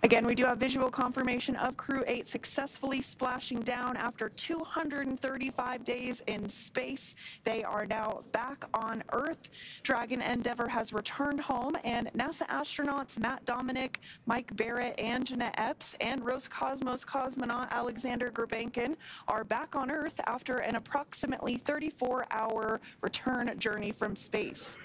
Again, we do have visual confirmation of Crew-8 successfully splashing down after 235 days in space. They are now back on Earth. Dragon Endeavour has returned home, and NASA astronauts Matt Dominic, Mike Barrett, and Jeanette Epps, and Roscosmos cosmonaut Alexander Gurbankin are back on Earth after an approximately 34-hour return journey from space.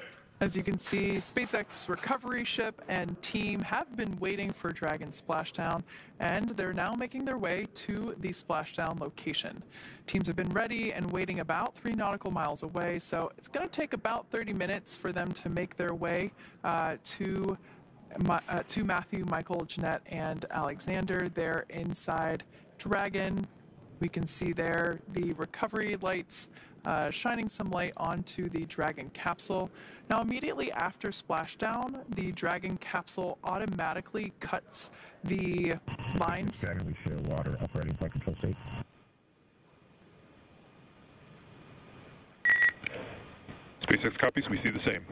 As you can see, SpaceX recovery ship and team have been waiting for Dragon's splashdown, and they're now making their way to the splashdown location. Teams have been ready and waiting about 3 nautical miles away, so it's going to take about 30 minutes for them to make their way to Matthew, Michael, Jeanette, and Alexander. They're inside Dragon. We can see there the recovery lights shining some light onto the Dragon capsule. Now, immediately after splashdown, the Dragon capsule automatically cuts the lines. Dragon, we share water operating flight control state. SpaceX copies, we see the same.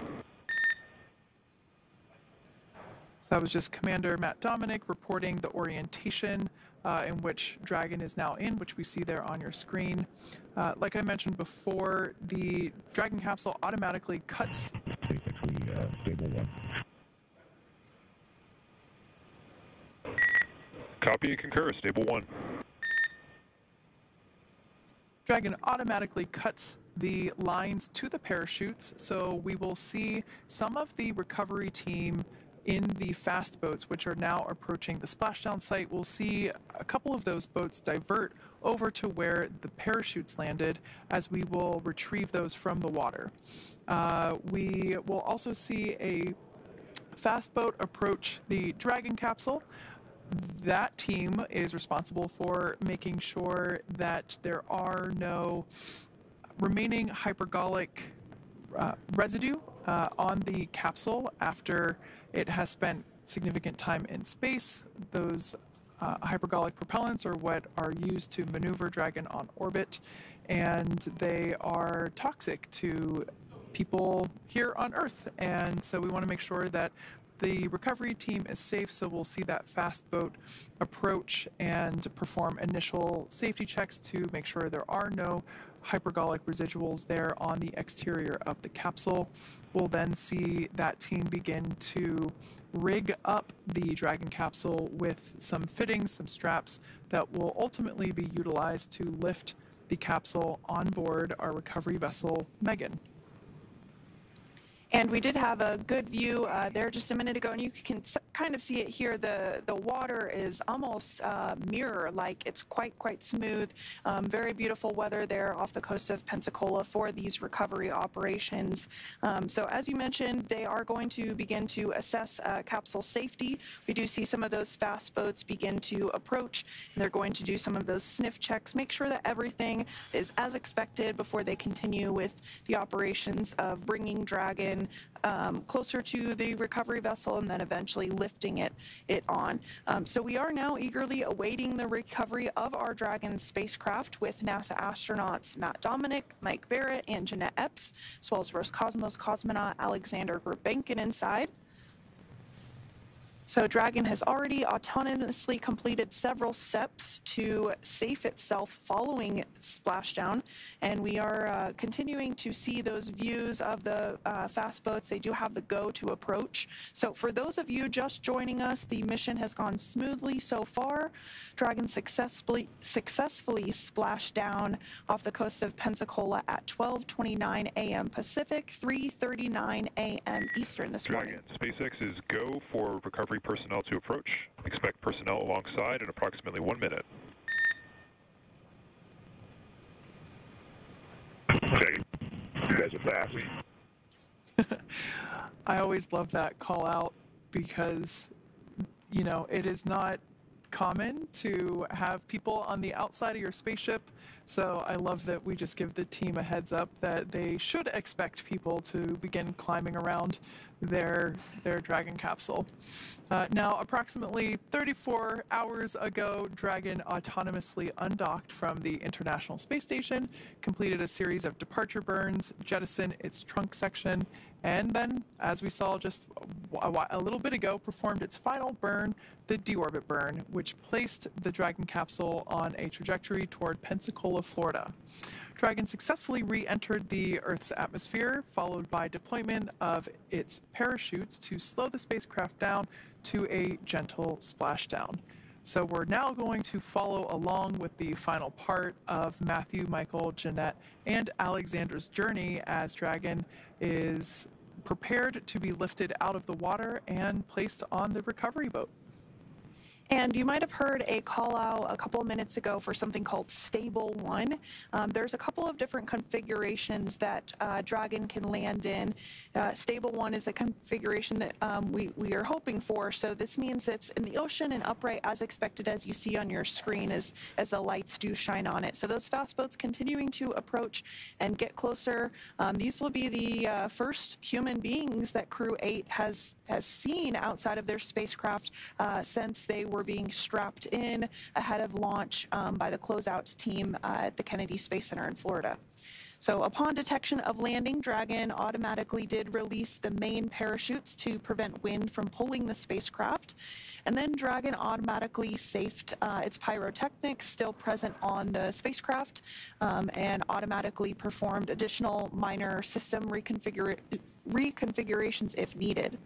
So that was just Commander Matt Dominic reporting the orientation in which Dragon is now in, which we see there on your screen. Like I mentioned before, the Dragon capsule automatically cuts. Stable 1. Copy and concur, stable 1. Dragon automatically cuts the lines to the parachutes, so we will see some of the recovery team in the fast boats, which are now approaching the splashdown site. We'll see a couple of those boats divert over to where the parachutes landed, as we will retrieve those from the water. We will also see a fast boat approach the Dragon capsule. That team is responsible for making sure that there are no remaining hypergolic residue on the capsule after it has spent significant time in space. Those hypergolic propellants are what are used to maneuver Dragon on orbit, and they are toxic to people here on Earth. And so we want to make sure that the recovery team is safe, so we'll see that fast boat approach and perform initial safety checks to make sure there are no hypergolic residuals there on the exterior of the capsule. We'll then see that team begin to rig up the Dragon capsule with some fittings, some straps that will ultimately be utilized to lift the capsule on board our recovery vessel, Megan. And we did have a good view there just a minute ago, and you can kind of see it here. The water is almost mirror-like. It's quite smooth. Very beautiful weather there off the coast of Pensacola for these recovery operations. So as you mentioned, they are going to begin to assess capsule safety. We do see some of those fast boats begin to approach, and they're going to do some of those sniff checks, make sure that everything is as expected before they continue with the operations of bringing Dragon closer to the recovery vessel and then eventually lifting it on. So we are now eagerly awaiting the recovery of our Dragon spacecraft with NASA astronauts Matt Dominic, Mike Barrett, and Jeanette Epps, as well as Roscosmos cosmonaut Alexander Gurbankin inside. So Dragon has already autonomously completed several steps to safe itself following splashdown, and we are continuing to see those views of the fast boats. They do have the go to approach. So for those of you just joining us, the mission has gone smoothly so far. Dragon successfully splashed down off the coast of Pensacola at 12:29 a.m. Pacific, 3:39 a.m. Eastern this morning. Dragon, SpaceX is go for recovery personnel to approach. Expect personnel alongside in approximately 1 minute. Okay, you guys are fast. I always love that call out because, you know, it is not common to have people on the outside of your spaceship. So I love that we just give the team a heads up that they should expect people to begin climbing around their Dragon capsule. Now, approximately 34 hours ago, Dragon autonomously undocked from the International Space Station, completed a series of departure burns, jettisoned its trunk section, and then, as we saw just a little bit ago, performed its final burn, the deorbit burn, which placed the Dragon capsule on a trajectory toward Pensacola, Florida. Dragon successfully re-entered the Earth's atmosphere, followed by deployment of its parachutes to slow the spacecraft down to a gentle splashdown. So we're now going to follow along with the final part of Matthew, Michael, Jeanette, and Alexander's journey as Dragon is prepared to be lifted out of the water and placed on the recovery boat. And you might have heard a call out a couple of minutes ago for something called Stable 1. There's a couple of different configurations that Dragon can land in. Stable 1 is the configuration that we are hoping for. So this means it's in the ocean and upright as expected, as you see on your screen as the lights do shine on it. So those fast boats continuing to approach and get closer. These will be the first human beings that Crew-8 has seen outside of their spacecraft since they were being strapped in ahead of launch by the closeouts team at the Kennedy Space Center in Florida. So upon detection of landing, Dragon automatically did release the main parachutes to prevent wind from pulling the spacecraft. And then Dragon automatically safed its pyrotechnics still present on the spacecraft and automatically performed additional minor system reconfigurations if needed.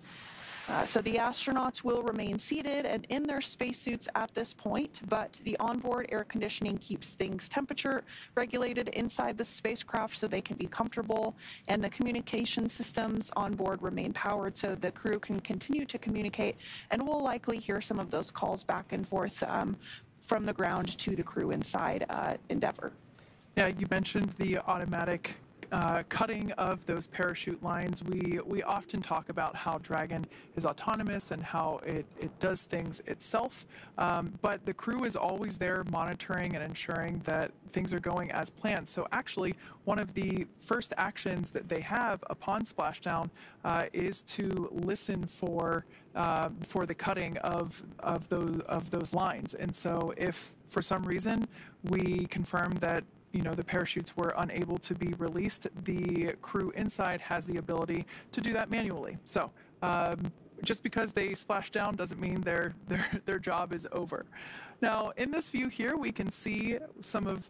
So the astronauts will remain seated and in their spacesuits at this point, but the onboard air conditioning keeps things temperature regulated inside the spacecraft so they can be comfortable, and the communication systems on board remain powered so the crew can continue to communicate, and we'll likely hear some of those calls back and forth from the ground to the crew inside Endeavour. Yeah, you mentioned the automatic cutting of those parachute lines. We often talk about how Dragon is autonomous and how it does things itself, but the crew is always there monitoring and ensuring that things are going as planned. So actually, one of the first actions that they have upon splashdown is to listen for the cutting of those lines. And so if for some reason we confirm that the parachutes were unable to be released, the crew inside has the ability to do that manually. So just because they splash down doesn't mean their job is over. Now, in this view here, we can see some of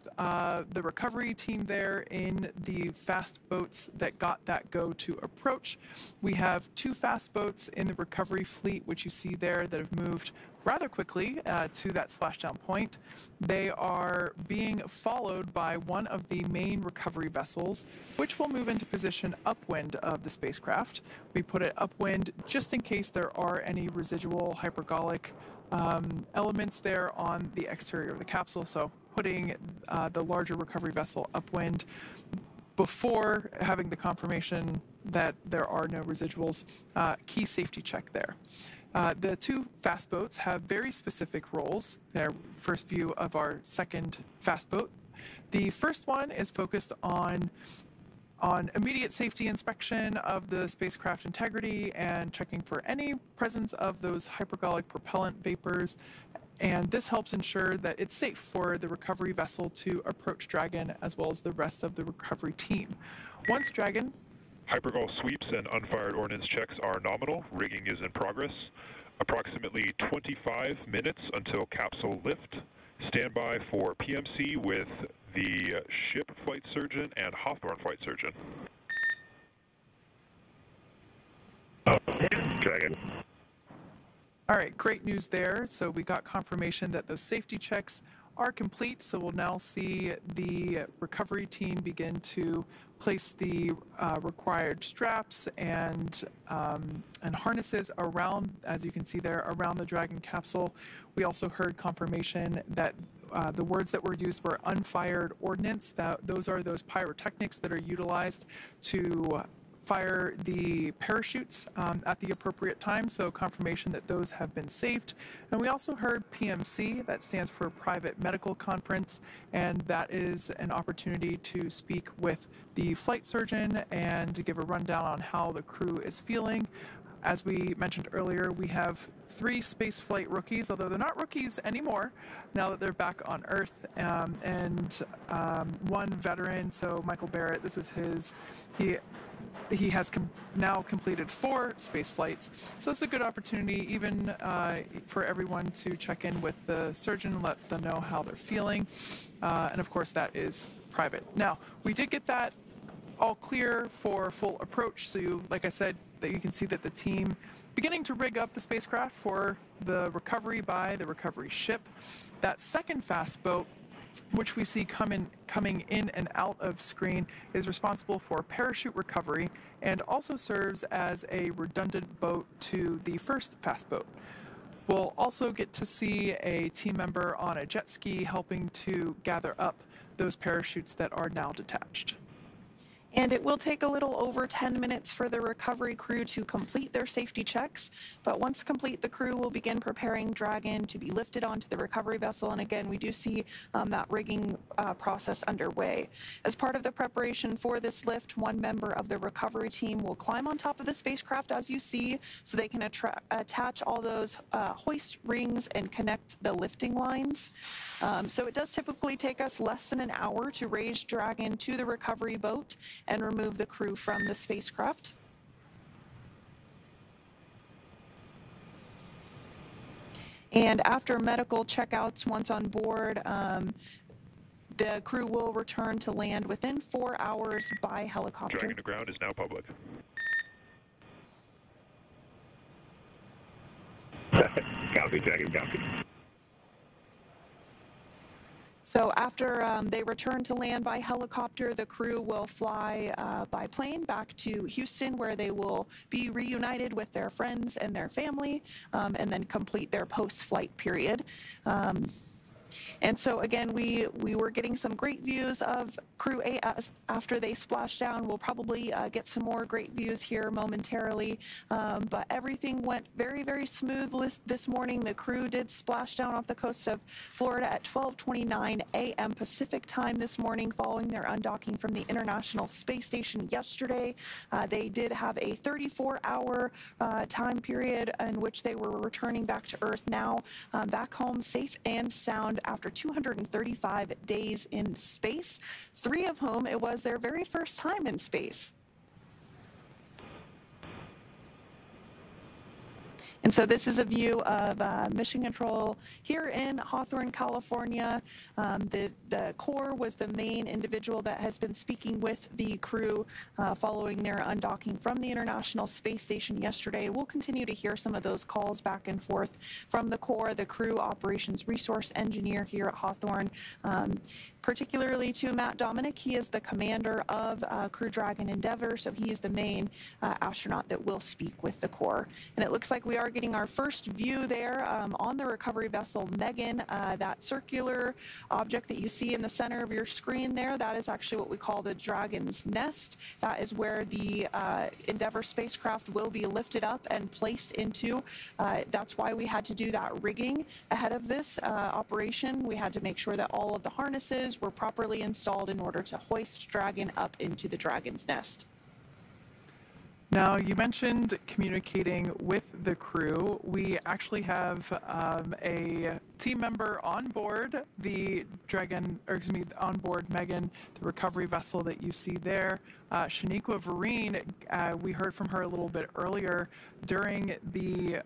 the recovery team there in the fast boats that got that go to approach. We have 2 fast boats in the recovery fleet, which you see there, that have moved rather quickly to that splashdown point. They are being followed by one of the main recovery vessels, which will move into position upwind of the spacecraft. We put it upwind just in case there are any residual hypergolic elements there on the exterior of the capsule, so putting the larger recovery vessel upwind before having the confirmation that there are no residuals. Key safety check there. The 2 fast boats have very specific roles. Their first view of our second fast boat. The first one is focused on immediate safety inspection of the spacecraft integrity and checking for any presence of those hypergolic propellant vapors. And this helps ensure that it's safe for the recovery vessel to approach Dragon as well as the rest of the recovery team. Once Dragon Hypergol sweeps and unfired ordnance checks are nominal. Rigging is in progress. Approximately 25 minutes until capsule lift. Standby for PMC with the ship flight surgeon and Hawthorne flight surgeon. Dragon. All right, great news there. So we got confirmation that those safety checks are complete. So we'll now see the recovery team begin to place the required straps and harnesses around, as you can see there, around the Dragon capsule. We also heard confirmation that the words that were used were unfired ordnance. Those are those pyrotechnics that are utilized to fire the parachutes at the appropriate time, so confirmation that those have been saved. And we also heard PMC, that stands for Private Medical Conference, and that is an opportunity to speak with the flight surgeon and to give a rundown on how the crew is feeling. As we mentioned earlier, we have 3 spaceflight rookies, although they're not rookies anymore now that they're back on Earth, and 1 veteran. So Michael Barrett, this is his, he has now completed 4 space flights. So it's a good opportunity even for everyone to check in with the surgeon and let them know how they're feeling. And of course that is private. Now, we did get that all clear for full approach. So like I said, that you can see that the team beginning to rig up the spacecraft for the recovery by the recovery ship. That second fast boat, which we see coming in and out of screen, is responsible for parachute recovery and also serves as a redundant boat to the first fast boat. We'll also get to see a team member on a jet ski helping to gather up those parachutes that are now detached. And it will take a little over 10 minutes for the recovery crew to complete their safety checks. But once complete, the crew will begin preparing Dragon to be lifted onto the recovery vessel. And again, we do see that rigging process underway. As part of the preparation for this lift, 1 member of the recovery team will climb on top of the spacecraft, as you see, so they can attach all those hoist rings and connect the lifting lines. So it does typically take us less than an hour to raise Dragon to the recovery boat and remove the crew from the spacecraft. And after medical checkouts, once on board, the crew will return to land within 4 hours by helicopter. Dragon to ground is now public. Copy, Dragon, copy. So after they return to land by helicopter, the crew will fly by plane back to Houston, where they will be reunited with their friends and their family, and then complete their post-flight period. And so again, we were getting some great views of Crew-8 after they splashed down. We'll probably get some more great views here momentarily, but everything went very, very smooth this morning. The crew did splash down off the coast of Florida at 12:29 a.m. Pacific time this morning, following their undocking from the International Space Station yesterday. They did have a 34-hour time period in which they were returning back to Earth, now back home safe and sound after 235 days in space, 3 of whom it was their very first time in space. And so this is a view of Mission Control here in Hawthorne, California. The core was the main individual that has been speaking with the crew following their undocking from the International Space Station yesterday. We'll continue to hear some of those calls back and forth from the core, the crew operations resource engineer here at Hawthorne. Particularly to Matt Dominic. He is the commander of Crew Dragon Endeavour, so he is the main astronaut that will speak with the Corps. And it looks like we are getting our first view there on the recovery vessel Megan. That circular object that you see in the center of your screen there, that is actually what we call the Dragon's Nest. That is where the Endeavour spacecraft will be lifted up and placed into. That's why we had to do that rigging ahead of this operation. We had to make sure that all of the harnesses were properly installed in order to hoist Dragon up into the Dragon's Nest. Now, you mentioned communicating with the crew. We actually have a team member on board the Dragon, or excuse me, on board Megan, the recovery vessel that you see there. Shaniqua Vereen, we heard from her a little bit earlier during the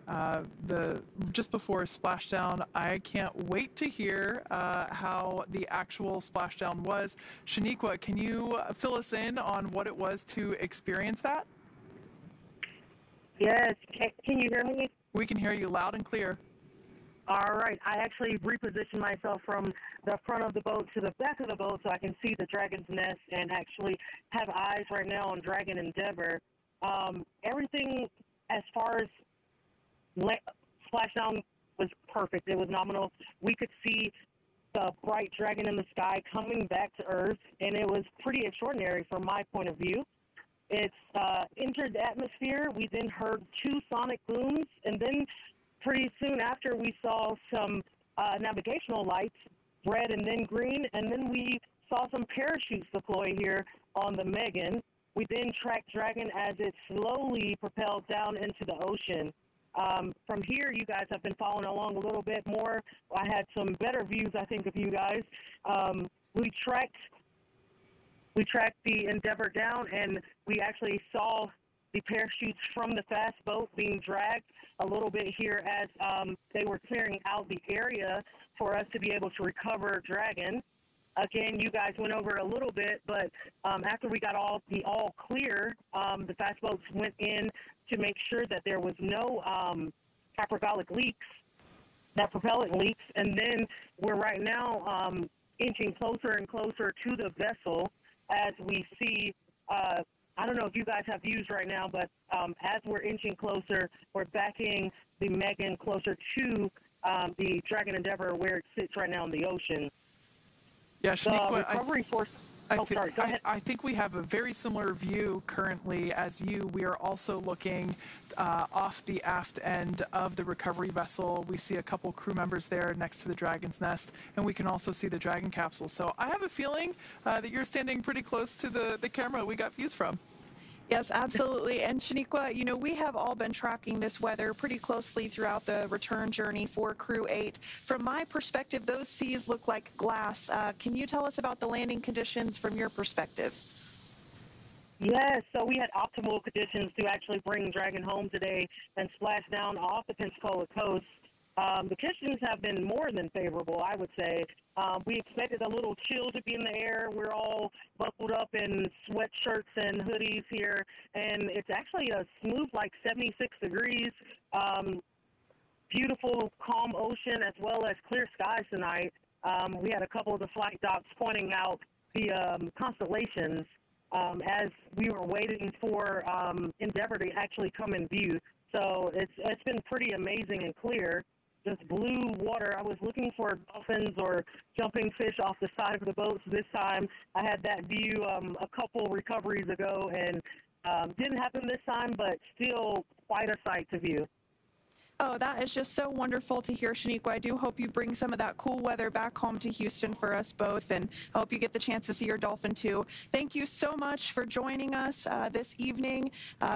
just before splashdown. I can't wait to hear how the actual splashdown was. Shaniqua, can you fill us in on what it was to experience that? Yes. Can you hear me? We can hear you loud and clear. All right. I actually repositioned myself from the front of the boat to the back of the boat so I can see the Dragon's Nest and actually have eyes right now on Dragon Endeavour. Everything as far as splashdown was perfect. It was nominal. We could see the bright Dragon in the sky coming back to Earth, and it was pretty extraordinary from my point of view. It's entered the atmosphere. We then heard 2 sonic booms, and then pretty soon after we saw some navigational lights, red and then green, and then we saw some parachutes deploy here on the Megan. We then tracked Dragon as it slowly propelled down into the ocean. From here, you guys have been following along a little bit more. I had some better views, I think, of you guys. We tracked the Endeavour down, and we actually saw the parachutes from the fast boat being dragged a little bit here as they were clearing out the area for us to be able to recover Dragon. Again, you guys went over it a little bit, but after we got all clear, the fast boats went in to make sure that there was no hypergolic leaks, that propellant leaks, and then we're right now inching closer and closer to the vessel as we see. I don't know if you guys have views right now, but as we're inching closer, we're backing the Megan closer to the Dragon Endeavour where it sits right now in the ocean. Yeah, Shaniqua, I think we have a very similar view currently as you. We are also looking off the aft end of the recovery vessel. We see a couple crew members there next to the Dragon's nest, and we can also see the Dragon capsule. So I have a feeling that you're standing pretty close to the camera we got views from. Yes, absolutely. And Shaniqua, you know, we have all been tracking this weather pretty closely throughout the return journey for Crew-8. From my perspective, those seas look like glass. Can you tell us about the landing conditions from your perspective? Yes, so we had optimal conditions to actually bring Dragon home today and splash down off the Pensacola coast. The conditions have been more than favorable, I would say. We expected a little chill to be in the air. We're all buckled up in sweatshirts and hoodies here, and it's actually a smooth, like 76 degrees. Beautiful, calm ocean as well as clear skies tonight. We had a couple of the flight docs pointing out the constellations as we were waiting for Endeavour to actually come in view. So it's been pretty amazing and clear. Just blue water. I was looking for dolphins or jumping fish off the side of the boats this time. I had that view a couple recoveries ago, and didn't happen this time, but still quite a sight to view. Oh, that is just so wonderful to hear, Shaniqua. I do hope you bring some of that cool weather back home to Houston for us both, and I hope you get the chance to see your dolphin too. Thank you so much for joining us this evening.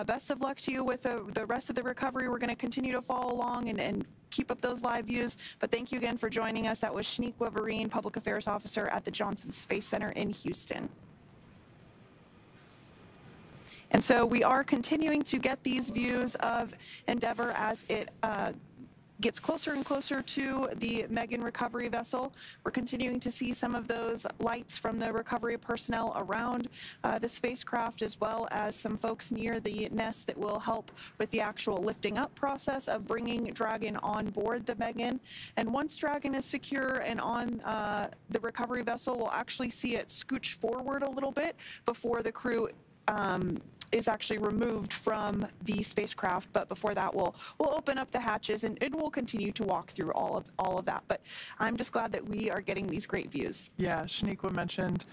Best of luck to you with the rest of the recovery. We're going to continue to follow along and keep up those live views. But thank you again for joining us. That was Shaniqua Vereen, Public Affairs Officer at the Johnson Space Center in Houston. And so we are continuing to get these views of Endeavour as it gets closer and closer to the Megan recovery vessel. We're continuing to see some of those lights from the recovery personnel around the spacecraft, as well as some folks near the nest that will help with the actual lifting up process of bringing Dragon on board the Megan. And once Dragon is secure and on the recovery vessel, we'll actually see it scooch forward a little bit before the crew is actually removed from the spacecraft. But before that, we'll open up the hatches and we'll continue to walk through all of that. But I'm just glad that we are getting these great views. Yeah, Shaniqua mentioned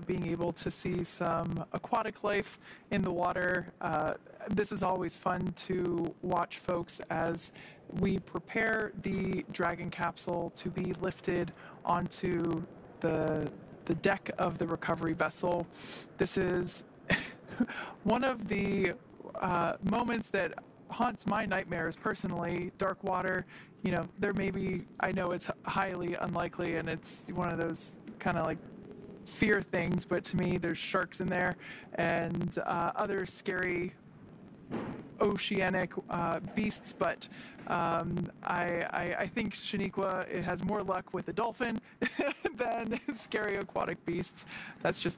being able to see some aquatic life in the water. This is always fun to watch, folks, as we prepare the Dragon capsule to be lifted onto the deck of the recovery vessel. This is one of the moments that haunts my nightmares personally. Dark water, you know, there may be, I know it's highly unlikely and it's one of those kind of like fear things, but to me there's sharks in there and other scary oceanic beasts, but I think Shaniqua, it has more luck with a dolphin than scary aquatic beasts. That's just,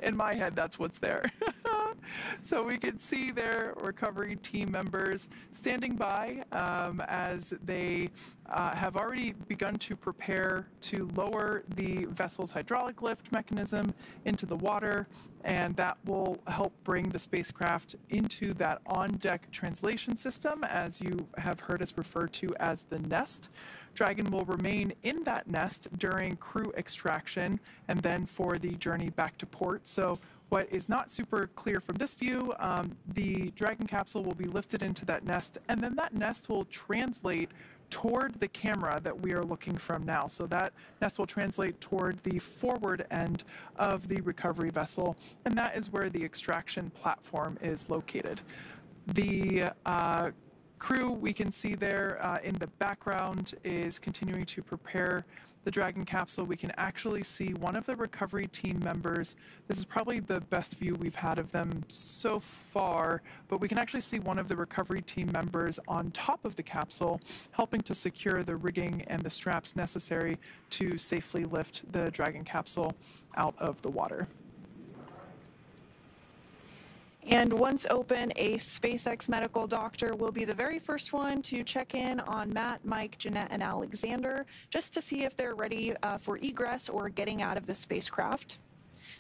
in my head, that's what's there. So we can see their recovery team members standing by as they have already begun to prepare to lower the vessel's hydraulic lift mechanism into the water, and that will help bring the spacecraft into that on-deck translation system, as you have heard us refer to as the nest. Dragon will remain in that nest during crew extraction and then for the journey back to port. So What is not super clear from this view, the Dragon capsule will be lifted into that nest, and then that nest will translate toward the camera that we are looking from now. So that nest will translate toward the forward end of the recovery vessel, and that is where the extraction platform is located. The crew we can see there in the background is continuing to prepare the Dragon capsule. We can actually see one of the recovery team members. This is probably the best view we've had of them so far, but we can actually see one of the recovery team members on top of the capsule, helping to secure the rigging and the straps necessary to safely lift the Dragon capsule out of the water. And once open, a SpaceX medical doctor will be the very first one to check in on Matt, Mike, Jeanette, and Alexander, just to see if they're ready for egress or getting out of the spacecraft.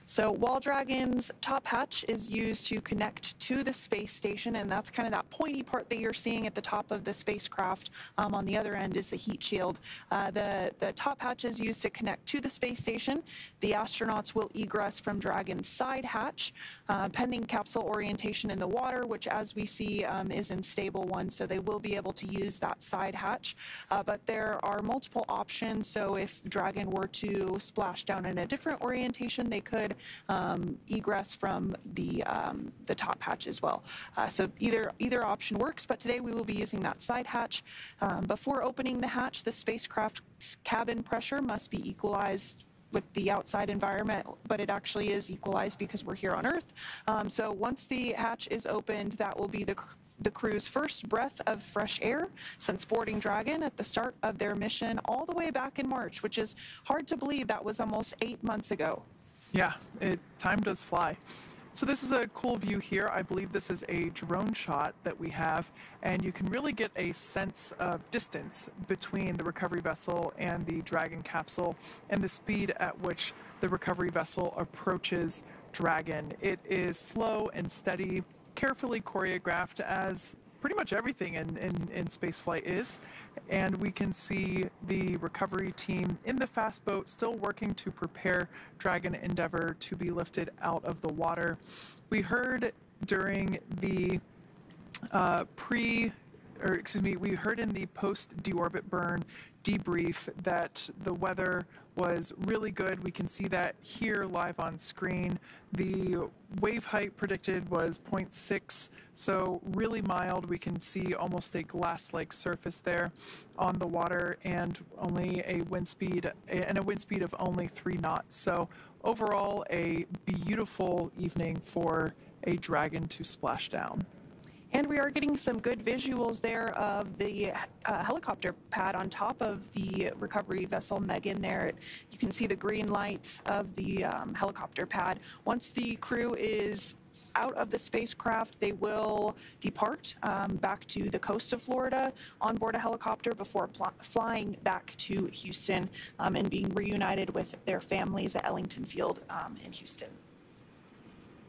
So Wall Dragon's top hatch is used to connect to the space station, and that's kind of that pointy part that you're seeing at the top of the spacecraft. On the other end is the heat shield. The top hatch is used to connect to the space station. The astronauts will egress from Dragon's side hatch, pending capsule orientation in the water, which as we see is in stable 1, so they will be able to use that side hatch. But there are multiple options, so if Dragon were to splash down in a different orientation, they could egress from the top hatch as well. So either option works, but today we will be using that side hatch. Before opening the hatch, the spacecraft's cabin pressure must be equalized with the outside environment, but it actually is equalized because we're here on Earth. So once the hatch is opened, that will be the crew's first breath of fresh air since boarding Dragon at the start of their mission all the way back in March, which is hard to believe. That was almost 8 months ago. Yeah, time does fly. So this is a cool view here. I believe this is a drone shot that we have, and you can really get a sense of distance between the recovery vessel and the Dragon capsule and the speed at which the recovery vessel approaches Dragon. It is slow and steady, carefully choreographed, as pretty much everything in spaceflight is. And we can see the recovery team in the fast boat still working to prepare Dragon Endeavour to be lifted out of the water. We heard during the we heard in the post-deorbit burn debrief that the weather was really good. We can see that here live on screen. The wave height predicted was 0.6, so really mild. We can see almost a glass-like surface there on the water, and only a wind speed of only 3 knots. So overall, a beautiful evening for a Dragon to splash down. And we are getting some good visuals there of the helicopter pad on top of the recovery vessel Megan there. You can see the green lights of the helicopter pad. Once the crew is out of the spacecraft, they will depart back to the coast of Florida on board a helicopter before flying back to Houston and being reunited with their families at Ellington Field in Houston.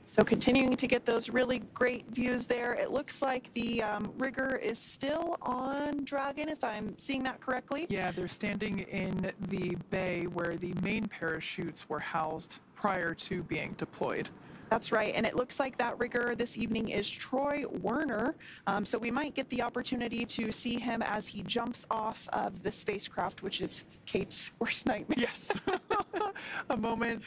So continuing to get those really great views there. It looks like the rigger is still on Dragon, if I'm seeing that correctly. Yeah, they're standing in the bay where the main parachutes were housed prior to being deployed. That's right, and it looks like that rigger this evening is Troy Werner, so we might get the opportunity to see him as he jumps off of the spacecraft, which is Kate's worst nightmare. Yes, a moment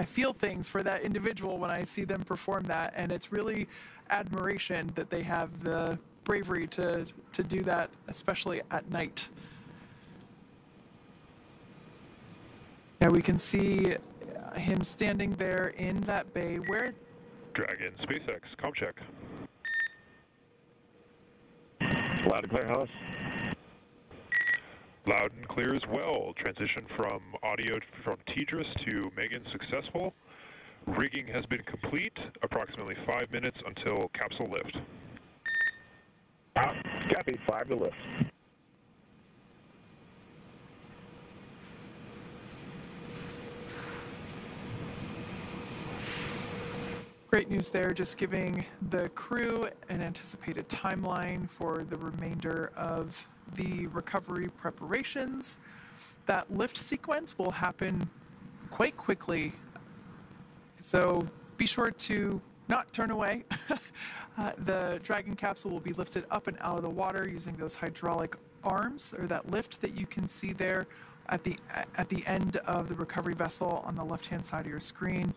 I feel things for that individual when I see them perform that, and it's really admiration that they have the bravery to do that, especially at night. Yeah, we can see him standing there in that bay where... Dragon, SpaceX, comm check. Loud and clear, Hollis. Loud and clear as well. Transition from audio from Tidris to Megan successful. Rigging has been complete. Approximately 5 minutes until capsule lift. Copy, 5 to lift. Great news there, just giving the crew an anticipated timeline for the remainder of the recovery preparations. That lift sequence will happen quite quickly So be sure to not turn away. The Dragon capsule will be lifted up and out of the water using those hydraulic arms, or that lift that you can see there at the end of the recovery vessel on the left-hand side of your screen.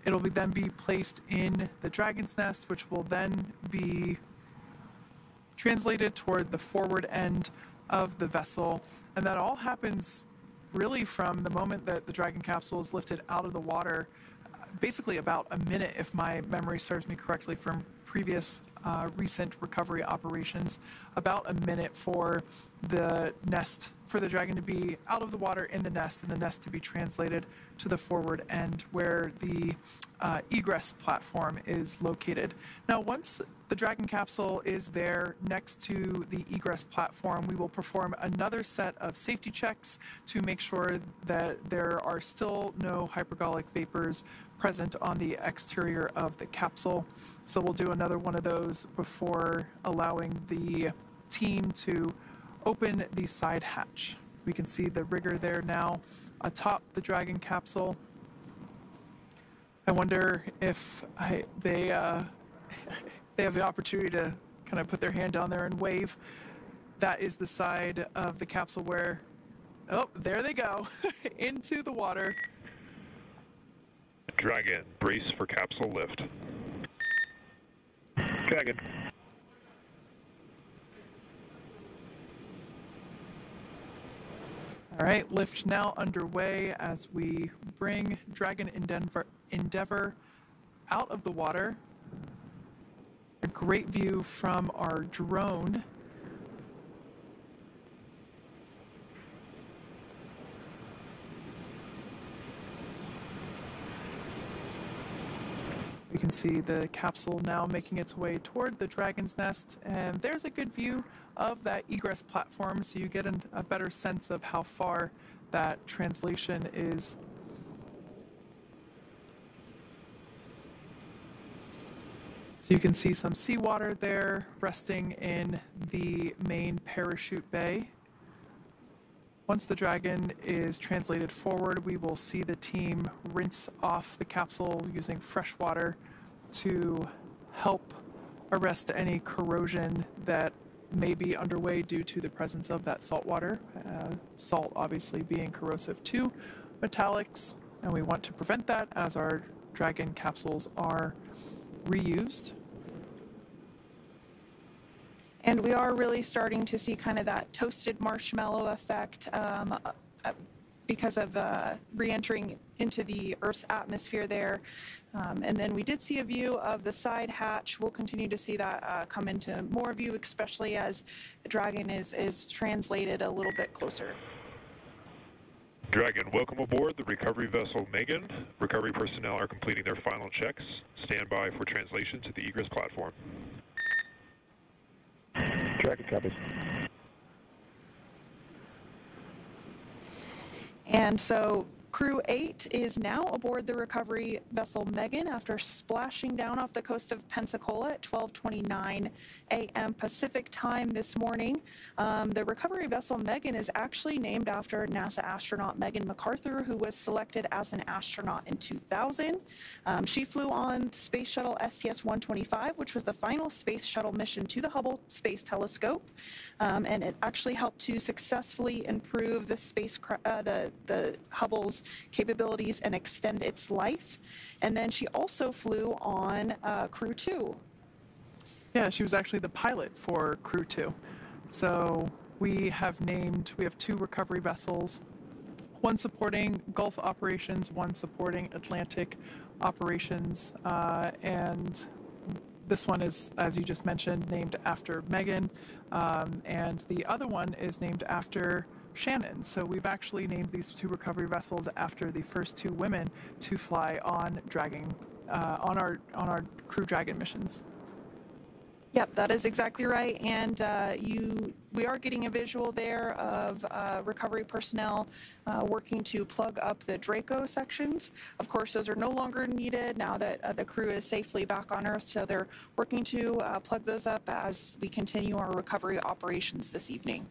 It'll then be placed in the Dragon's nest, which will then be translated toward the forward end of the vessel. And that all happens really from the moment that the Dragon capsule is lifted out of the water, basically about a minute, if my memory serves me correctly from previous recent recovery operations, about a minute for the nest, for the Dragon to be out of the water in the nest, and the nest to be translated to the forward end where the egress platform is located. Now, once the Dragon capsule is there next to the egress platform, we will perform another set of safety checks to make sure that there are still no hypergolic vapors present on the exterior of the capsule. So we'll do another one of those before allowing the team to open the side hatch. We can see the rigger there now atop the Dragon capsule. I wonder if they have the opportunity to kind of put their hand down there and wave. That is the side of the capsule where, oh, there they go, into the water. Dragon, brace for capsule lift. Dragon. All right, lift now underway as we bring Dragon Endeavour out of the water. A great view from our drone. We can see the capsule now making its way toward the Dragon's nest, and there's a good view of that egress platform, so you get a better sense of how far that translation is. So you can see some seawater there resting in the main parachute bay. Once the Dragon is translated forward, we will see the team rinse off the capsule using fresh water to help arrest any corrosion that may be underway due to the presence of that salt water. Salt obviously being corrosive to metallics, and we want to prevent that as our Dragon capsules are reused. And we are really starting to see kind of that toasted marshmallow effect because of re-entering into the Earth's atmosphere there. And then we did see a view of the side hatch. We'll continue to see that come into more view, especially as the Dragon is translated a little bit closer. Dragon, welcome aboard the recovery vessel Megan. Recovery personnel are completing their final checks. Stand by for translation to the egress platform. Dragon copies. And so Crew-8 is now aboard the recovery vessel Megan after splashing down off the coast of Pensacola at 12:29 a.m. Pacific time this morning. The recovery vessel Megan is actually named after NASA astronaut Megan MacArthur, who was selected as an astronaut in 2000. She flew on Space Shuttle STS-125, which was the final space shuttle mission to the Hubble Space Telescope, and it actually helped to successfully improve the Hubble's capabilities and extend its life. And then she also flew on Crew-2. Yeah, she was actually the pilot for Crew-2. So we have two recovery vessels, one supporting Gulf operations, one supporting Atlantic operations, and this one is, as you just mentioned, named after Megan, and the other one is named after Shannon. So we've actually named these two recovery vessels after the first two women to fly on Dragon, on our Crew Dragon missions. Yep, that is exactly right. And we are getting a visual there of recovery personnel working to plug up the Draco sections. Of course, those are no longer needed now that the crew is safely back on Earth. So they're working to plug those up as we continue our recovery operations this evening.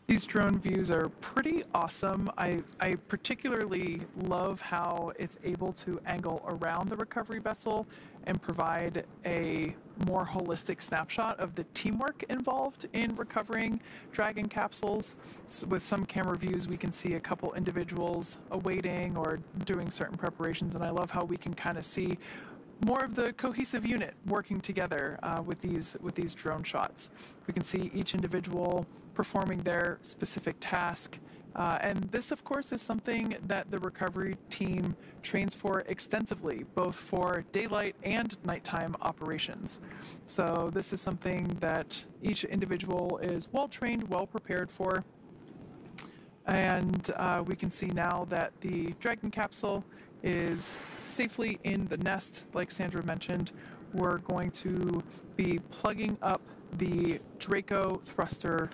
These drone views are pretty awesome. I particularly love how it's able to angle around the recovery vessel and provide a more holistic snapshot of the teamwork involved in recovering Dragon capsules. So with some camera views, we can see a couple individuals awaiting or doing certain preparations, and I love how we can kind of see more of the cohesive unit working together with these drone shots. We can see each individual performing their specific task. And this, of course, is something that the recovery team trains for extensively, both for daylight and nighttime operations. So this is something that each individual is well trained, well prepared for. And we can see now that the Dragon capsule is safely in the nest, like Sandra mentioned. We're going to be plugging up the Draco thruster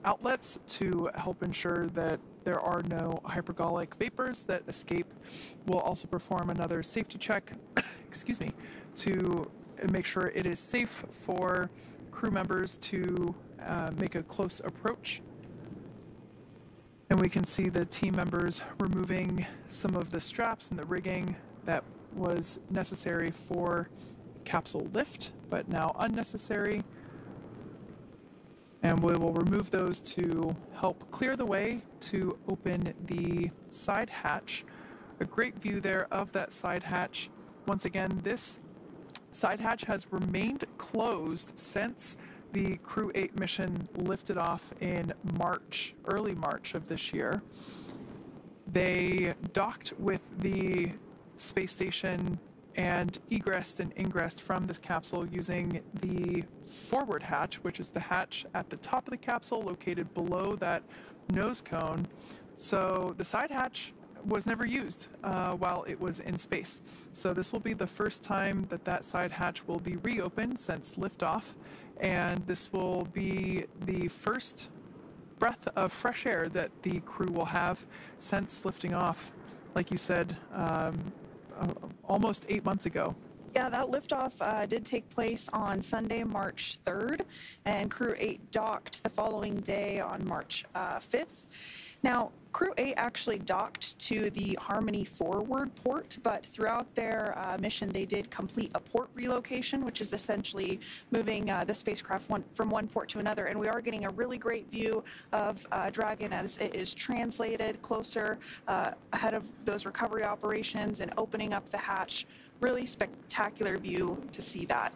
outlets to help ensure that there are no hypergolic vapors that escape. We'll also perform another safety check, excuse me, to make sure it is safe for crew members to make a close approach. And we can see the team members removing some of the straps and the rigging that was necessary for capsule lift, but now unnecessary. And we will remove those to help clear the way to open the side hatch. A great view there of that side hatch. Once again, this side hatch has remained closed since the Crew-8 mission lifted off in March, early March of this year. They docked with the space station and egressed and ingressed from this capsule using the forward hatch, which is the hatch at the top of the capsule located below that nose cone. So the side hatch was never used while it was in space. So this will be the first time that that side hatch will be reopened since liftoff, and this will be the first breath of fresh air that the crew will have since lifting off, like you said, almost 8 months ago. Yeah, that liftoff did take place on Sunday, March 3rd, and Crew-8 docked the following day on March 5th. Now, Crew-8 actually docked to the Harmony forward port, but throughout their mission, they did complete a port relocation, which is essentially moving the spacecraft from one port to another. And we are getting a really great view of Dragon as it is translated closer ahead of those recovery operations and opening up the hatch. Really spectacular view to see that.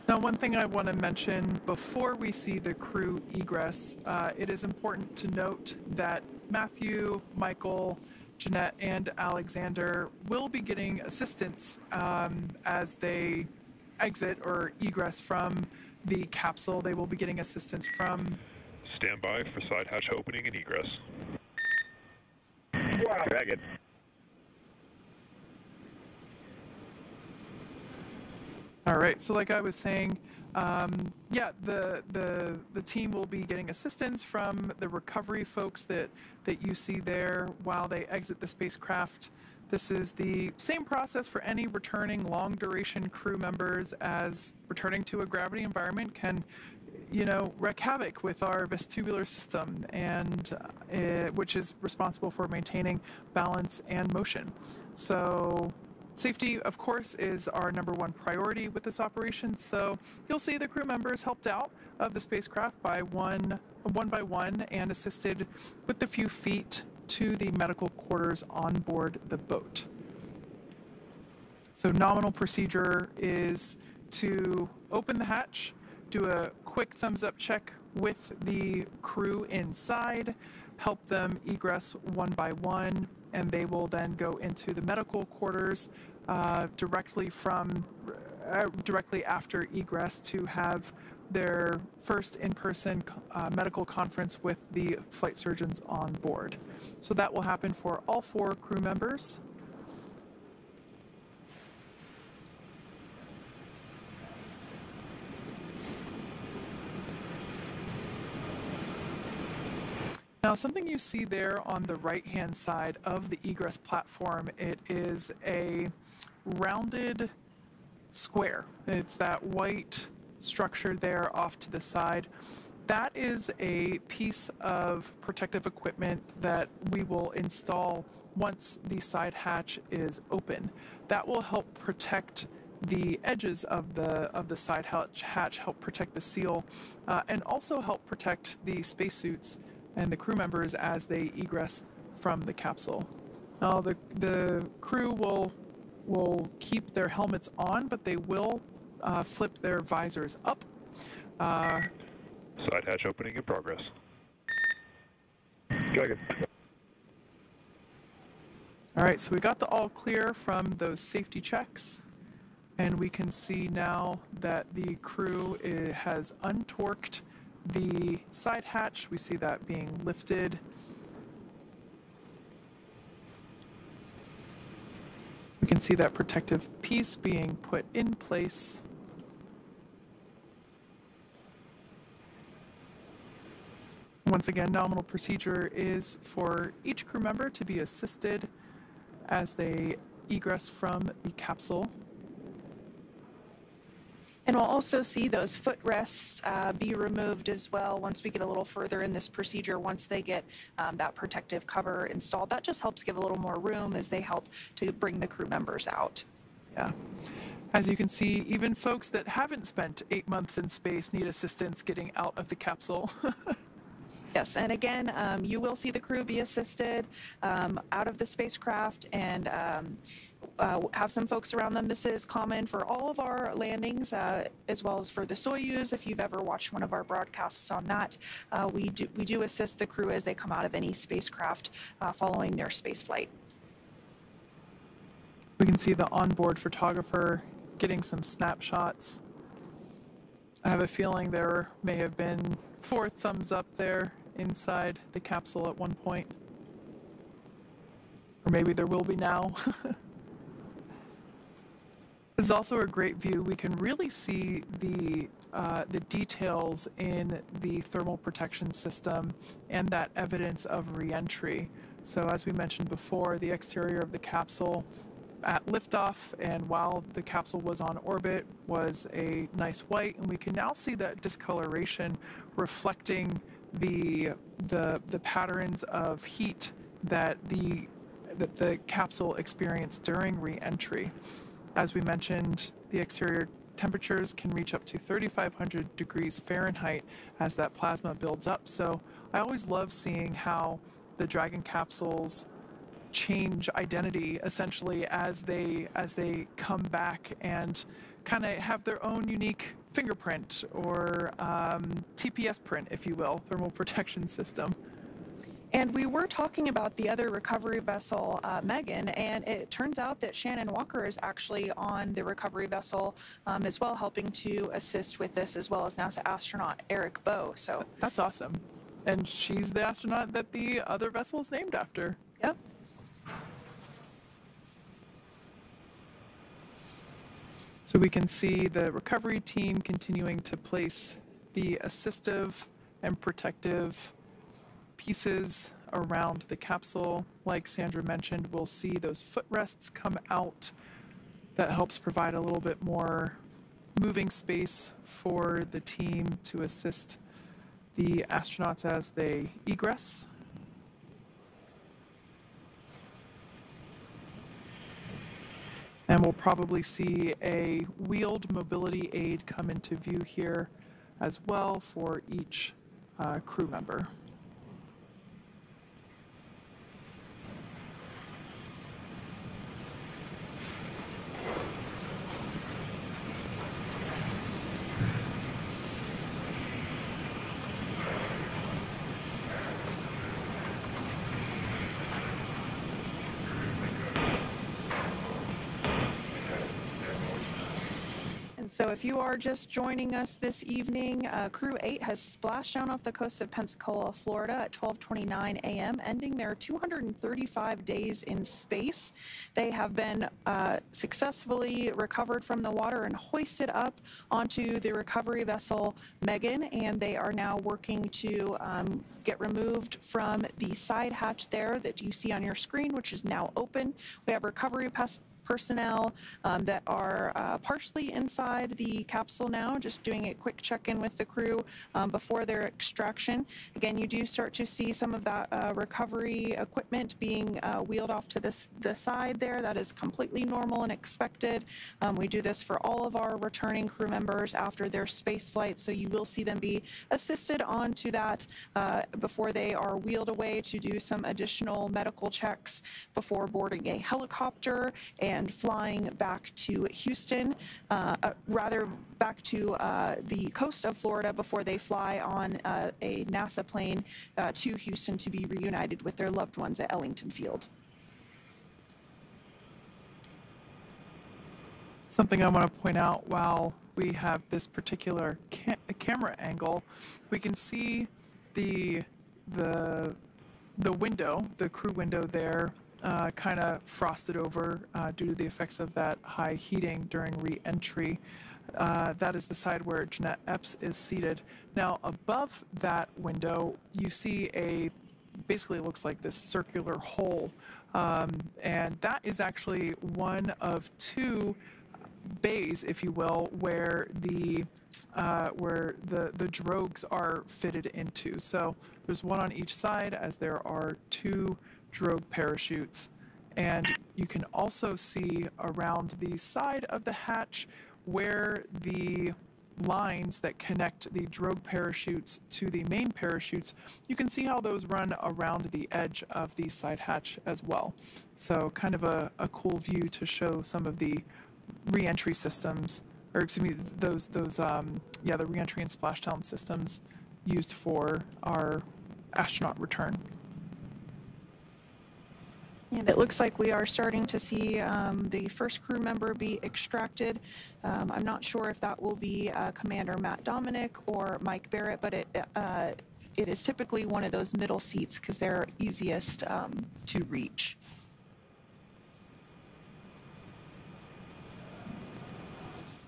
Now, one thing I want to mention before we see the crew egress, it is important to note that Matthew, Michael, Jeanette, and Alexander will be getting assistance as they exit or egress from the capsule. They will be getting assistance from... Stand by for side hatch opening and egress. Wow, Dragon. All right, so like I was saying, yeah, the team will be getting assistance from the recovery folks that you see there while they exit the spacecraft. This is the same process for any returning long-duration crew members, as returning to a gravity environment can, you know, wreak havoc with our vestibular system, and which is responsible for maintaining balance and motion. So safety, of course, is our #1 priority with this operation, so you'll see the crew members helped out of the spacecraft by one by one and assisted with the few feet to the medical quarters on board the boat. So nominal procedure is to open the hatch, do a quick thumbs up check with the crew inside, help them egress one by one, and they will then go into the medical quarters directly after egress to have their first in-person medical conference with the flight surgeons on board. So that will happen for all 4 crew members. Now, something you see there on the right-hand side of the egress platform, it is a rounded square. It's that white structure there off to the side. That is a piece of protective equipment that we will install once the side hatch is open. That will help protect the edges of the side hatch, help protect the seal, and also help protect the spacesuits and the crew members as they egress from the capsule. Now, the crew will keep their helmets on, but they will flip their visors up. Side hatch opening in progress. Dragon. All right, so we got the all clear from those safety checks, and we can see now that the crew has untorqued the side hatch. We see that being lifted. We can see that protective piece being put in place. Once again, nominal procedure is for each crew member to be assisted as they egress from the capsule. And we'll also see those footrests be removed as well once we get a little further in this procedure, once they get that protective cover installed. That just helps give a little more room as they help to bring the crew members out. Yeah. As you can see, even folks that haven't spent 8 months in space need assistance getting out of the capsule. Yes, and again, you will see the crew be assisted out of the spacecraft and have some folks around them. This is common for all of our landings, as well as for the Soyuz. If you've ever watched one of our broadcasts on that, we do assist the crew as they come out of any spacecraft following their space flight. We can see the onboard photographer getting some snapshots. I have a feeling there may have been 4 thumbs up there inside the capsule at one point. Or maybe there will be now. It's also a great view. We can really see the details in the thermal protection system and that evidence of re-entry. So as we mentioned before, the exterior of the capsule at liftoff and while the capsule was on orbit was a nice white, and we can now see that discoloration reflecting the patterns of heat that the capsule experienced during re-entry. As we mentioned, the exterior temperatures can reach up to 3,500 degrees Fahrenheit as that plasma builds up. So I always love seeing how the Dragon capsules change identity essentially as they come back and kind of have their own unique fingerprint or TPS print, if you will, thermal protection system. And we were talking about the other recovery vessel, Megan, and it turns out that Shannon Walker is actually on the recovery vessel as well, helping to assist with this, as well as NASA astronaut Eric Boe. So that's awesome. And she's the astronaut that the other vessel is named after. Yep. So we can see the recovery team continuing to place the assistive and protective pieces around the capsule. Like Sandra mentioned, we'll see those footrests come out. That helps provide a little bit more moving space for the team to assist the astronauts as they egress. And we'll probably see a wheeled mobility aid come into view here as well for each crew member. So if you are just joining us this evening, Crew-8 has splashed down off the coast of Pensacola, Florida at 12:29 a.m., ending their 235 days in space. They have been successfully recovered from the water and hoisted up onto the recovery vessel Megan, and they are now working to get removed from the side hatch there that you see on your screen, which is now open. We have recovery personnel that are partially inside the capsule now, just doing a quick check-in with the crew before their extraction. Again, you do start to see some of that recovery equipment being wheeled off to the side there. That is completely normal and expected. We do this for all of our returning crew members after their space flight, so you will see them be assisted onto that before they are wheeled away to do some additional medical checks before boarding a helicopter and flying back to Houston, rather back to the coast of Florida before they fly on a NASA plane to Houston to be reunited with their loved ones at Ellington Field. Something I want to point out while we have this particular camera angle, we can see the window, the crew window there, kind of frosted over due to the effects of that high heating during re-entry. That is the side where Jeanette Epps is seated. Now, above that window, you see basically it looks like this circular hole, and that is actually one of two bays, if you will, where the drogues are fitted into. So there's one on each side, as there are two drogue parachutes. And you can also see around the side of the hatch where the lines that connect the drogue parachutes to the main parachutes, you can see how those run around the edge of the side hatch as well. So kind of a cool view to show some of the re-entry systems, or excuse me, the re-entry and splashdown systems used for our astronaut return. And it looks like we are starting to see the first crew member be extracted. I'm not sure if that will be Commander Matt Dominic or Mike Barrett, but it is typically one of those middle seats because they're easiest to reach.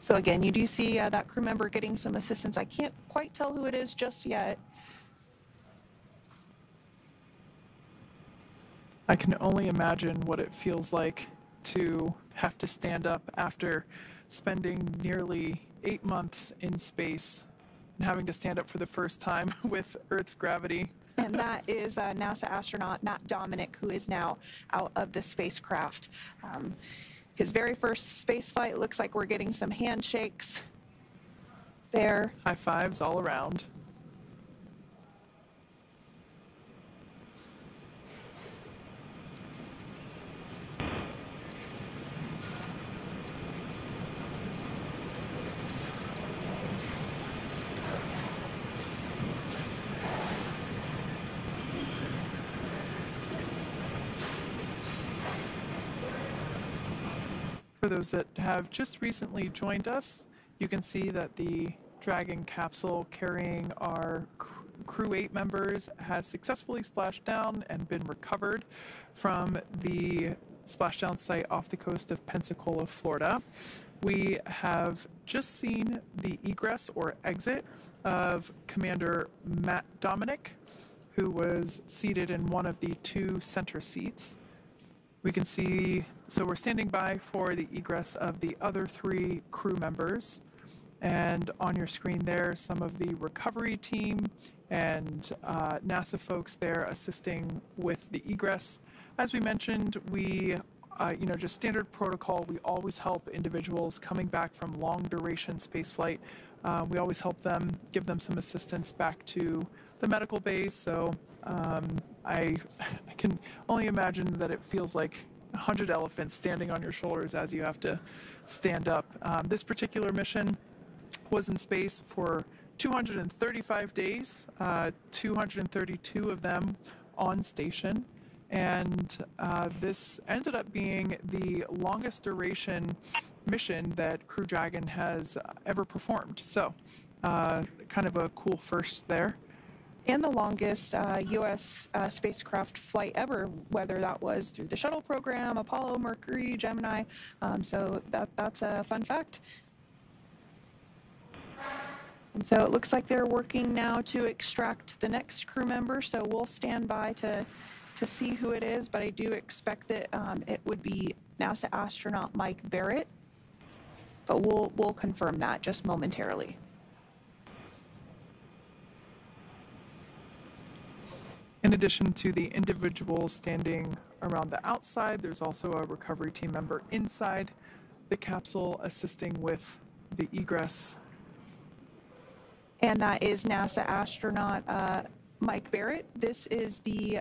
So again, you do see that crew member getting some assistance. I can't quite tell who it is just yet. I can only imagine what it feels like to have to stand up after spending nearly 8 months in space and having to stand up for the first time with Earth's gravity. And that is NASA astronaut Matt Dominic, who is now out of the spacecraft. His very first space flight. Looks like we're getting some handshakes there. High fives all around. For those that have just recently joined us, you can see that the Dragon capsule carrying our Crew-8 members has successfully splashed down and been recovered from the splashdown site off the coast of Pensacola, Florida. We have just seen the egress or exit of Commander Matt Dominic, who was seated in one of the two center seats. We can see, so we're standing by for the egress of the other three crew members. And on your screen there, some of the recovery team and NASA folks there assisting with the egress. As we mentioned, we, just standard protocol, we always help individuals coming back from long duration spaceflight. We always help them, give them some assistance back to the medical base. So I can only imagine that it feels like 100 elephants standing on your shoulders as you have to stand up. This particular mission was in space for 235 days, 232 of them on station, and this ended up being the longest duration mission that Crew Dragon has ever performed. So kind of a cool first there. And the longest U.S. spacecraft flight ever, whether that was through the shuttle program, Apollo, Mercury, Gemini. So that's a fun fact. And so it looks like they're working now to extract the next crew member, so we'll stand by to to see who it is, but I do expect that it would be NASA astronaut Mike Barrett. But we'll confirm that just momentarily. In addition to the individuals standing around the outside, there's also a recovery team member inside the capsule assisting with the egress. And that is NASA astronaut Mike Barrett. This is he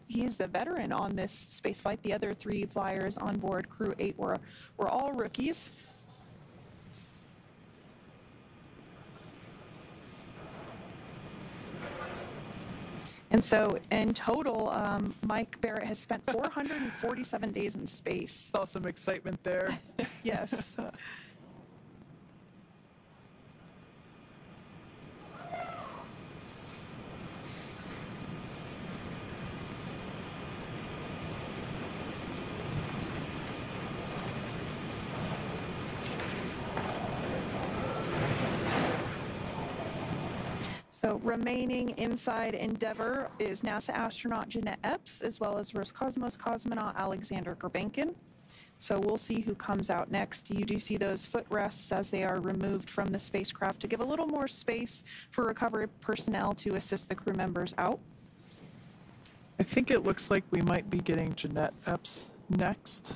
is the veteran on this space flight. The other 3 flyers on board Crew-8 were all rookies. And so in total, Mike Barrett has spent 447 days in space. Saw some excitement there. Yes. So remaining inside Endeavour is NASA astronaut Jeanette Epps, as well as Roscosmos cosmonaut Alexander Gurbankin. So we'll see who comes out next. You do see those footrests as they are removed from the spacecraft to give a little more space for recovery personnel to assist the crew members out. I think it looks like we might be getting Jeanette Epps next.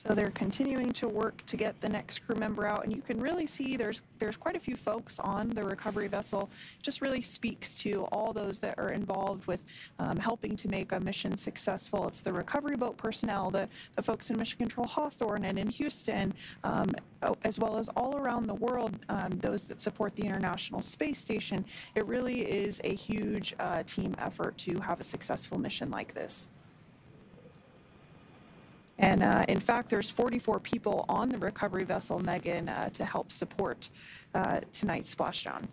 So they're continuing to work to get the next crew member out, and you can really see there's quite a few folks on the recovery vessel. It just really speaks to all those that are involved with helping to make a mission successful. It's the recovery boat personnel, the folks in Mission Control Hawthorne and in Houston, as well as all around the world, those that support the International Space Station. It really is a huge team effort to have a successful mission like this. And in fact, there's 44 people on the recovery vessel, Megan, to help support tonight's splashdown.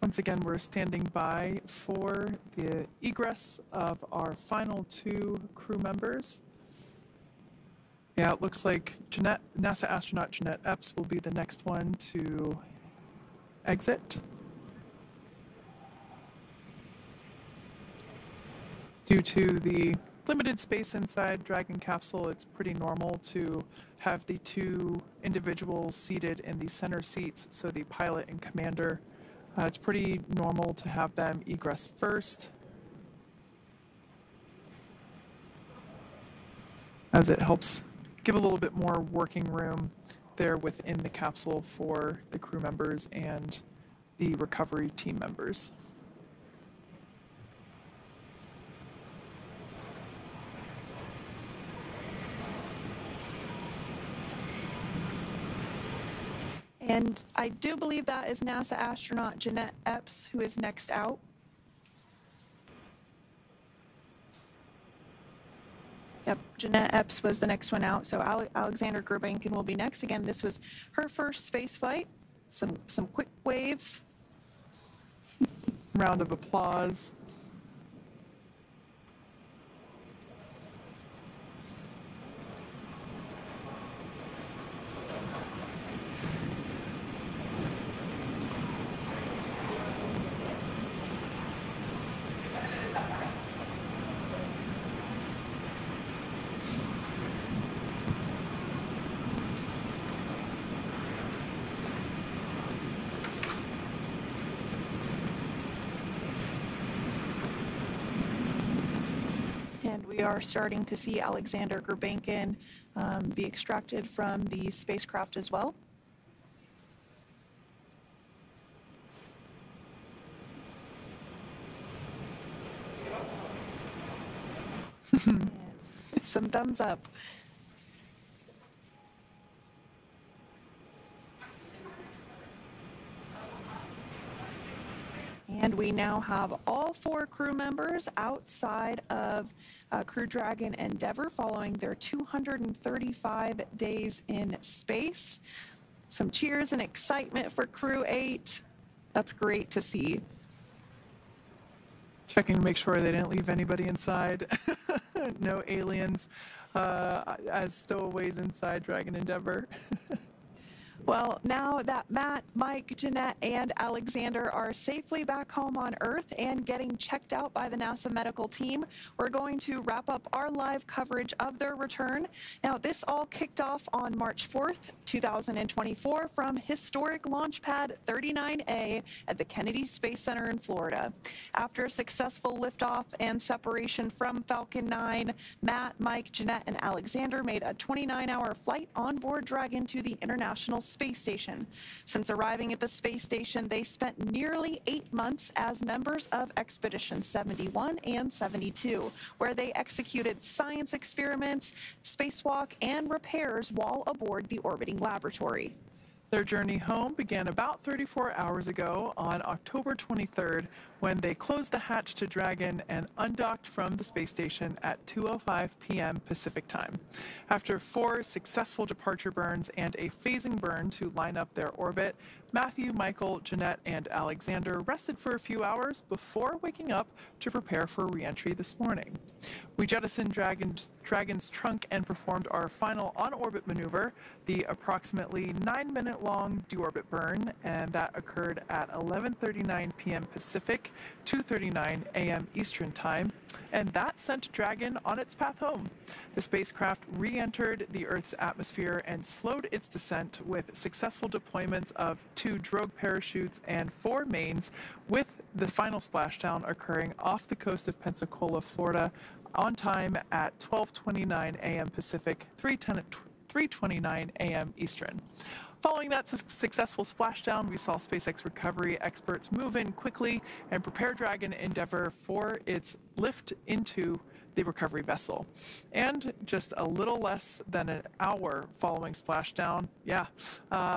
Once again, we're standing by for the egress of our final 2 crew members. Yeah, it looks like NASA astronaut Jeanette Epps will be the next one to exit. Due to the limited space inside Dragon capsule, it's pretty normal to have the 2 individuals seated in the center seats, so the pilot and commander. It's pretty normal to have them egress first, as it helps give a little bit more working room there within the capsule for the crew members and the recovery team members. And I do believe that is NASA astronaut Jeanette Epps who is next out. Yep, Jeanette Epps was the next one out, so Alexander Gurbankin will be next. Again, this was her first space flight. Some quick waves. Round of applause. We are starting to see Alexander Gurbankin be extracted from the spacecraft as well. Some thumbs up. And we now have all 4 crew members outside of Crew Dragon Endeavour following their 235 days in space. Some cheers and excitement for Crew-8. That's great to see. Checking to make sure they didn't leave anybody inside. No aliens as stowaways inside Dragon Endeavour. Well, now that Matt, Mike, Jeanette, and Alexander are safely back home on Earth and getting checked out by the NASA medical team, we're going to wrap up our live coverage of their return. Now, this all kicked off on March 4th, 2024 from historic Launch Pad 39A at the Kennedy Space Center in Florida. After a successful liftoff and separation from Falcon 9, Matt, Mike, Jeanette, and Alexander made a 29-hour flight on board Dragon to the International Space Station. Since arriving at the space station, they spent nearly 8 months as members of Expedition 71 and 72, where they executed science experiments, spacewalk, and repairs while aboard the orbiting laboratory. Their journey home began about 34 hours ago on October 23rd when they closed the hatch to Dragon and undocked from the space station at 2:05 p.m. Pacific time. After 4 successful departure burns and a phasing burn to line up their orbit, Matthew, Michael, Jeanette, and Alexander rested for a few hours before waking up to prepare for re-entry this morning. We jettisoned Dragon's trunk and performed our final on-orbit maneuver, the approximately 9-minute-long deorbit burn, and that occurred at 11:39 p.m. Pacific, 2:39 a.m. Eastern Time, and that sent Dragon on its path home. The spacecraft re-entered the Earth's atmosphere and slowed its descent with successful deployments of 2 drogue parachutes and 4 mains, with the final splashdown occurring off the coast of Pensacola, Florida, on time at 12:29 a.m. Pacific, 3:29 a.m. Eastern. Following that successful splashdown, we saw SpaceX recovery experts move in quickly and prepare Dragon Endeavour for its lift into the recovery vessel. And just a little less than an hour following splashdown,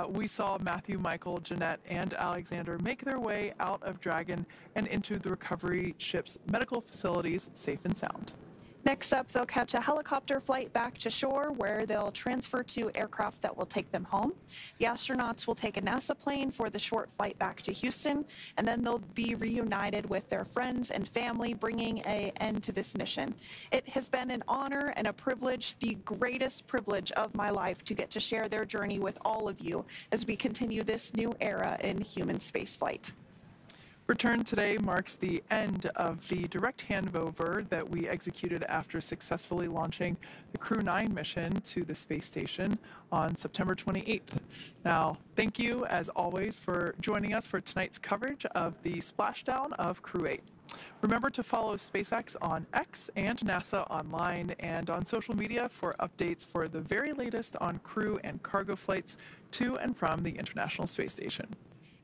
we saw Matthew, Michael, Jeanette, and Alexander make their way out of Dragon and into the recovery ship's medical facilities safe and sound. Next up, they'll catch a helicopter flight back to shore where they'll transfer to aircraft that will take them home. The astronauts will take a NASA plane for the short flight back to Houston, and then they'll be reunited with their friends and family, bringing an end to this mission. It has been an honor and a privilege, the greatest privilege of my life, to get to share their journey with all of you as we continue this new era in human spaceflight. Return today marks the end of the direct handover that we executed after successfully launching the Crew-9 mission to the space station on September 28th. Now, thank you, as always, for joining us for tonight's coverage of the splashdown of Crew-8. Remember to follow SpaceX on X and NASA online and on social media for updates for the very latest on crew and cargo flights to and from the International Space Station.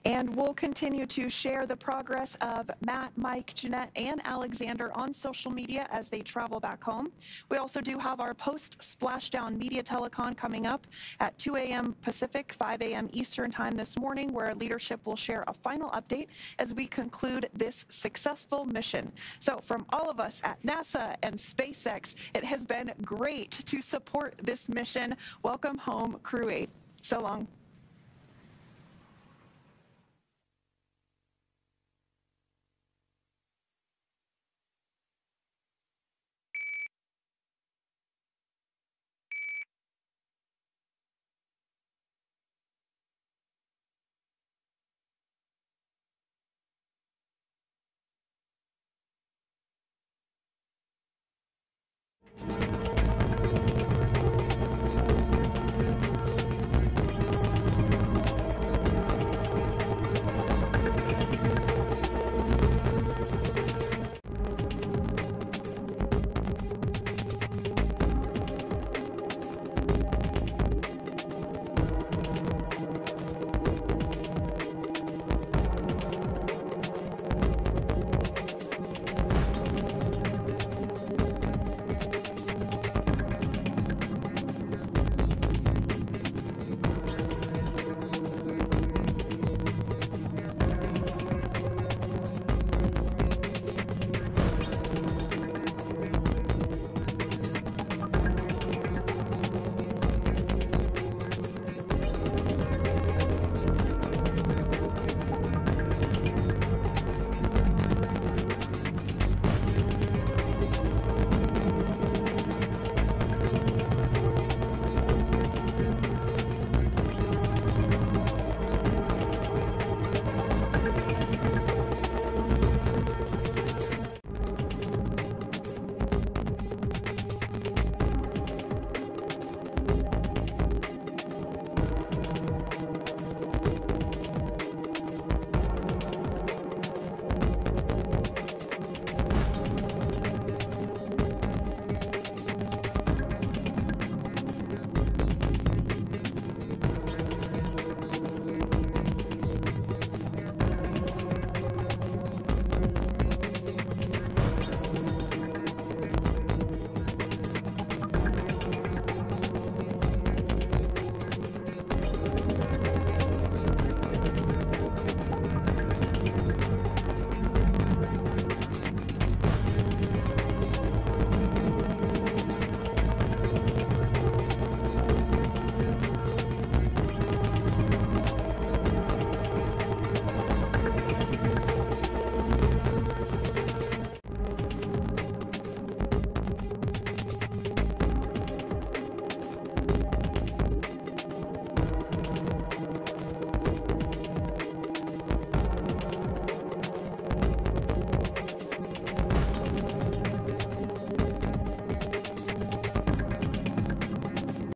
And we'll continue to share the progress of Matt, Mike, Jeanette, and Alexander on social media as they travel back home. We also do have our post-splashdown media telecon coming up at 2 a.m. Pacific, 5 a.m. Eastern Time this morning, where leadership will share a final update as we conclude this successful mission. So from all of us at NASA and SpaceX, it has been great to support this mission. Welcome home, Crew-8. So long.